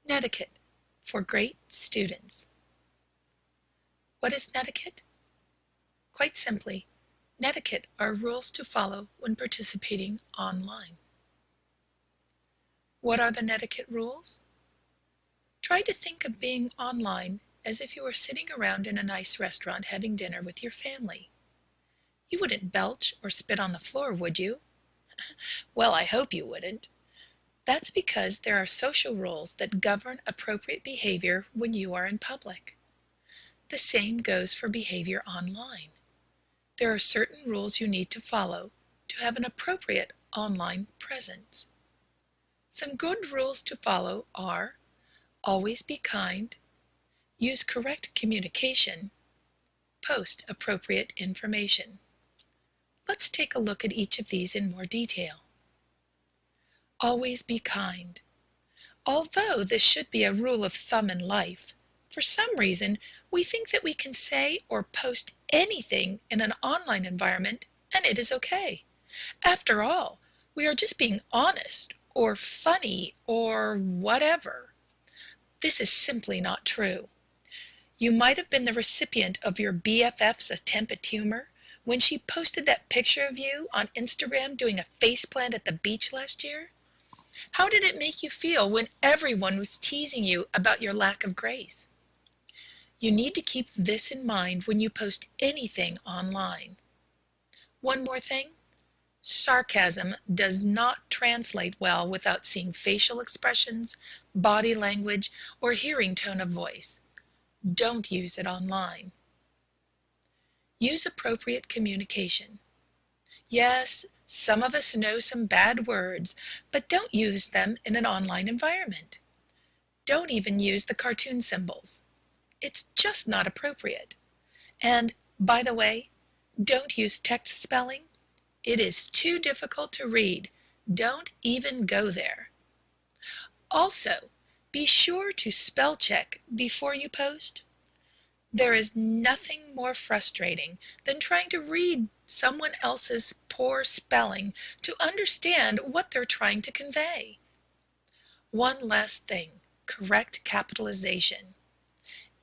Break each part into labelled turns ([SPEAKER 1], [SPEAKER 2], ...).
[SPEAKER 1] Netiquette for great students. What is netiquette? Quite simply, netiquette are rules to follow when participating online. What are the netiquette rules? Try to think of being online as if you were sitting around in a nice restaurant having dinner with your family. You wouldn't belch or spit on the floor, would you? Well, I hope you wouldn't. That's because there are social rules that govern appropriate behavior when you are in public. The same goes for behavior online. There are certain rules you need to follow to have an appropriate online presence. Some good rules to follow are: always be kind, use correct communication, post appropriate information. Let's take a look at each of these in more detail. Always be kind. Although this should be a rule of thumb in life, for some reason we think that we can say or post anything in an online environment and it is okay. After all, we are just being honest or funny or whatever. This is simply not true. You might have been the recipient of your BFF's attempt at humor when she posted that picture of you on Instagram doing a faceplant at the beach last year. How did it make you feel when everyone was teasing you about your lack of grace? You need to keep this in mind when you post anything online. One more thing, sarcasm does not translate well without seeing facial expressions, body language, or hearing tone of voice. Don't use it online. Use appropriate communication. Yes, some of us know some bad words, but don't use them in an online environment. Don't even use the cartoon symbols. It's just not appropriate. And, by the way, don't use text spelling. It is too difficult to read. Don't even go there. Also, be sure to spell check before you post. There is nothing more frustrating than trying to read someone else's poor spelling to understand what they're trying to convey. One last thing, correct capitalization.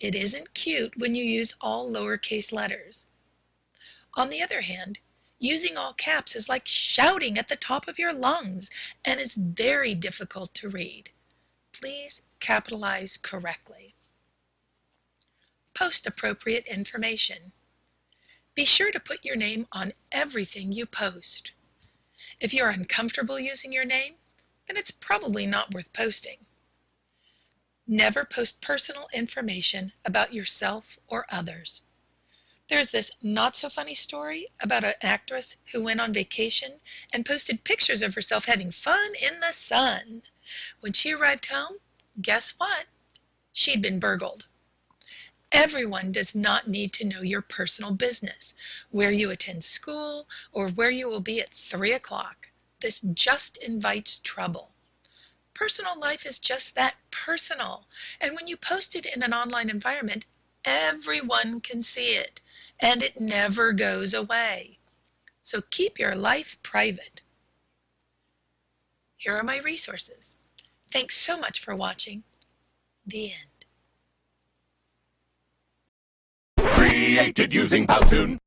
[SPEAKER 1] It isn't cute when you use all lowercase letters. On the other hand, using all caps is like shouting at the top of your lungs and is very difficult to read. Please capitalize correctly. Post appropriate information. Be sure to put your name on everything you post. If you're uncomfortable using your name, then it's probably not worth posting. Never post personal information about yourself or others. There's this not-so-funny story about an actress who went on vacation and posted pictures of herself having fun in the sun. When she arrived home, guess what? She'd been burgled. Everyone does not need to know your personal business, where you attend school, or where you will be at 3 o'clock. This just invites trouble. Personal life is just that, personal. And when you post it in an online environment, everyone can see it, and it never goes away. So keep your life private. Here are my resources. Thanks so much for watching. The end.
[SPEAKER 2] Created using Powtoon.